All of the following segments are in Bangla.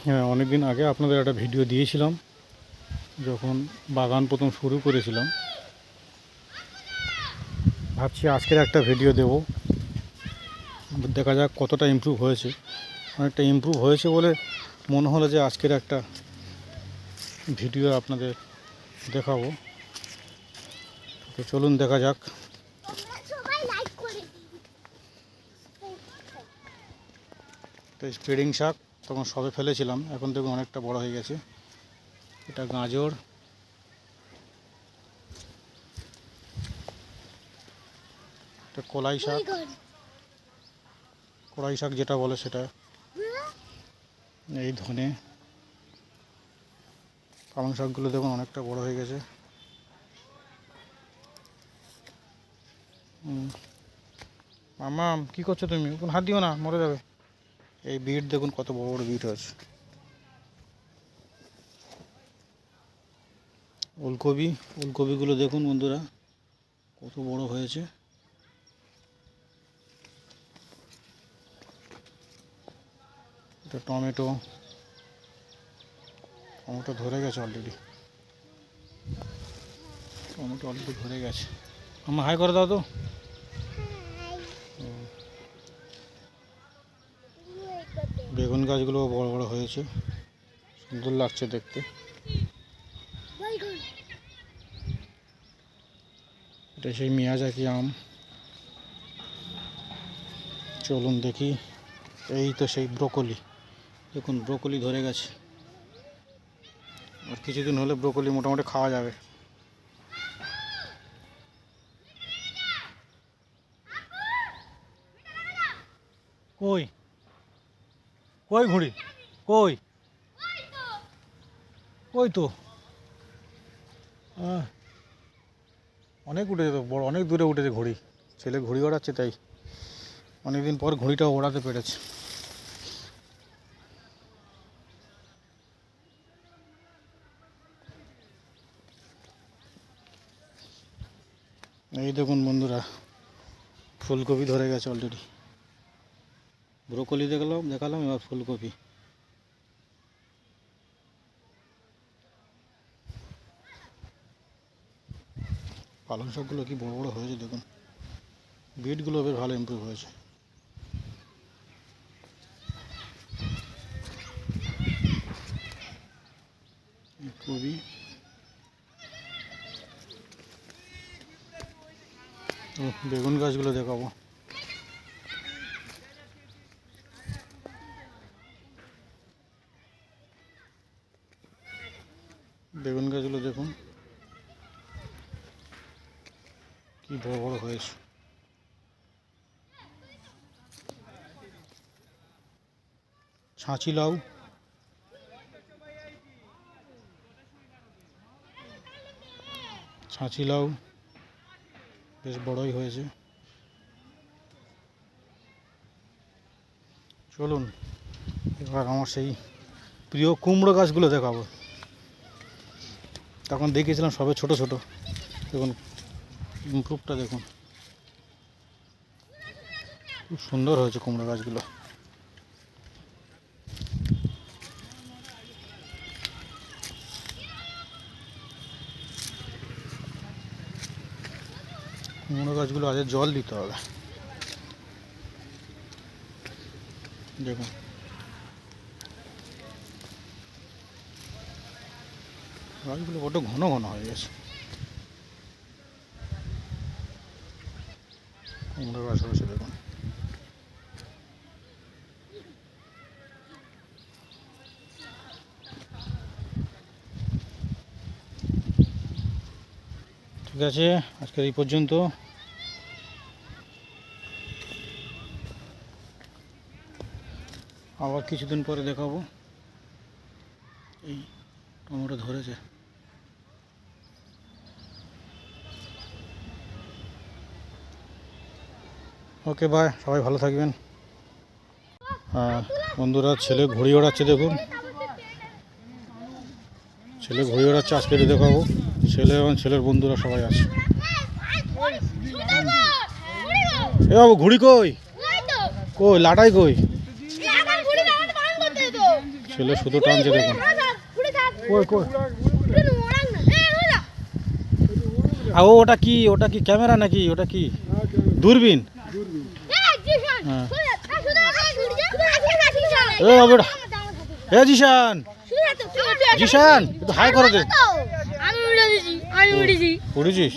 হ্যাঁ, অনেক দিন আগে আপনাদের একটা ভিডিও দিয়েছিলাম যখন বাগান প্রথম শুরু করেছিলাম। ভাবছি আজকের একটা ভিডিও দেব, দেখা যাক কতটা ইমপ্রুভ হয়েছে। অনেকটা ইমপ্রুভ হয়েছে বলে মনে হলো যে আজকের একটা ভিডিও আপনাদের দেখাবো। তো চলুন দেখা যাক। তো স্প্রেডিং শাক তখন সবে ফেলেছিলাম, এখন দেখুন অনেকটা বড় হয়ে গেছে। এটা গাজর, এটা কলাই শাক, কলাই শাক যেটা বলে সেটা, এই ধনে, পালং শাকগুলো দেখুন অনেকটা বড় হয়ে গেছে। মামা কি করছো তুমি? কোন হাত দিও না, মরে যাবে। এই বিট দেখুন কত বড় বড় বিট হয়েছে। ওলকপি, ওলকপিগুলো দেখুন বন্ধুরা কত বড় হয়েছে। এটা টমেটো, টমেটো ধরে গেছে অলরেডি, টমেটো অলরেডি ধরে গেছে। আমার হাই করে দাও তো। বেগুন গাছগুলো বড় বড় হয়েছে, সুন্দর লাগছে দেখতে। এটা সেই মিয়াজাকি আম। চলুন দেখি। এই তো সেই ব্রোকলি, দেখুন ব্রোকলি ধরে গেছে। আর কিছুদিন হলে ব্রোকলি মোটামুটি খাওয়া যাবে। কই কই ঘুড়ি, কই কই তো অনেক উঠেছে তো, বড় অনেক দূরে উঠেছে ঘুড়ি। ছেলে ঘুড়ি ওড়াচ্ছে, তাই অনেকদিন পর ঘুড়িটা ওড়াতে পেরেছে। এই দেখুন বন্ধুরা ফুলকপি ধরে গেছে অলরেডি। ব্রোকলি দেখালাম, এবার ফুলকপি। পালং শাকগুলো কি বড় বড় হয়েছে দেখুন। বিটগুলো বেশ ভালো ইমপ্রুভ হয়েছে। কপি, বেগুন গাছগুলো দেখাবো। বেগুন গাছগুলো দেখুন কি বড় বড় হয়েছে। ছাঁচি লাউ, ছাঁচি লাউ বেশ বড়ই হয়েছে। চলুন এবার আমার সেই প্রিয় কুমড়ো গাছগুলো দেখাবো। তখন দেখিয়েছিলাম সবে ছোট ছোট, দেখুন ইমপ্রুভটা দেখুন, খুব সুন্দর হয়েছে কুমড়ো গাছগুলো। কুমড়ো গাছগুলো আজ জল দিতে হবে। দেখুন গাছগুলো বড্ড ঘন ঘন হয়ে গেছে। কুমড়ো গাছ হয়েছে দেখুন। ঠিক আছে, আজকের এই পর্যন্ত। আবার কিছুদিন পরে দেখাবো। এই টমেটো ধরেছে। ওকে বাই, সবাই ভালো থাকবেন। বন্ধুরা ছেলে ঘুড়ি ওড়াচ্ছে দেখুন, ছেলে ঘুড়ি ওড়াচ্ছে। আজকে এটা দেখাবো। ছেলে এবং ছেলের বন্ধুরা সবাই আছে। এ বাবু ঘুড়ি কই, কই লাটাই কই? ছেলে শুধু টানছে দেখুন। ও ওটা কি ক্যামেরা নাকি? ওটা কি দূরবীন? হ্যাঁ। এ বাবুটা, এ জিশান, জিশান একটু হাই করে দে। উড়েছিস?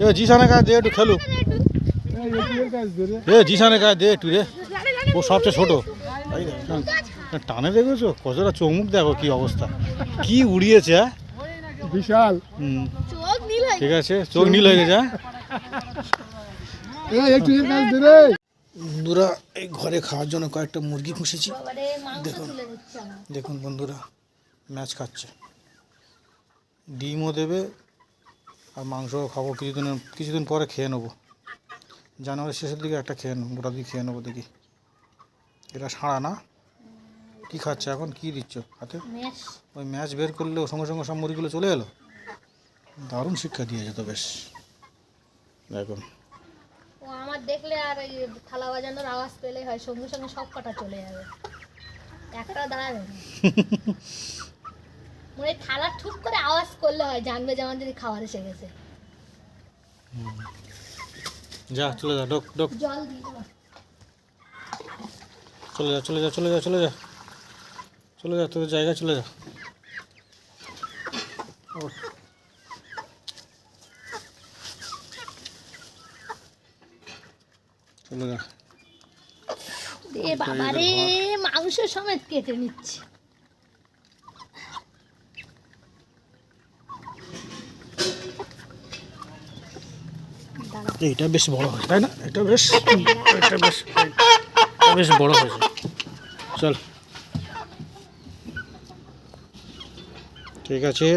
এ জিশানের কাছে দে একটু খেলুক। এ জিশানের কাছে দে একটু রে, ও সবচেয়ে ছোট। টানে দেখেছো কতটা, চোখ দেখো কি অবস্থা, কি উড়িয়েছে। হ্যাঁ বিশাল। ঠিক আছে, চোখ নীল হয়ে গেছে। বন্ধুরা এই ঘরে খাওয়ার জন্য কয়েকটা মুরগি পুষেছি। দেখুন দেখুন বন্ধুরা, ম্যাচ খাচ্ছে, ডিমও দেবে আর মাংসও খাবো। কিছুদিন পরে খেয়ে নেবো, জানুয়ারির শেষের দিকে একটা খেয়ে নেবো, গোটা দিয়ে খেয়ে নেবো। দেখি এটা সাড়া না, কি খাচ্ছে এখন, কি দিচ্ছ হাতে? ওই ম্যাচ বের করলে সঙ্গে সঙ্গে সব মুরগিগুলো চলে এলো। দারুণ শিক্ষা দিয়েছে তো বেশ। দেখুন ও আমার দেখলে আর এই থালা বাজানোর আওয়াজ পেলে হয় সঙ্গে সঙ্গে সব কটা চলে যাবে, একটা দাঁড়াবে না। মানে থালা ঠুক করে আওয়াজ করলে হয় জানবে যেমন যদি খাবার এসে গেছে। যা চলে যা, ডোক ডোক, জল দিয়ে চলে যা চলে যা চলে যা চলে যা চলে যা, তোর জায়গায় চলে যা। চলে যা। এ বাবা রে, মাংস সমেত কেটে নিচ্ছে। এইটা বেশ বড় হয়েছে তাই না? এটা বেশ বড় হয়েছে। চল ঠিক আছে।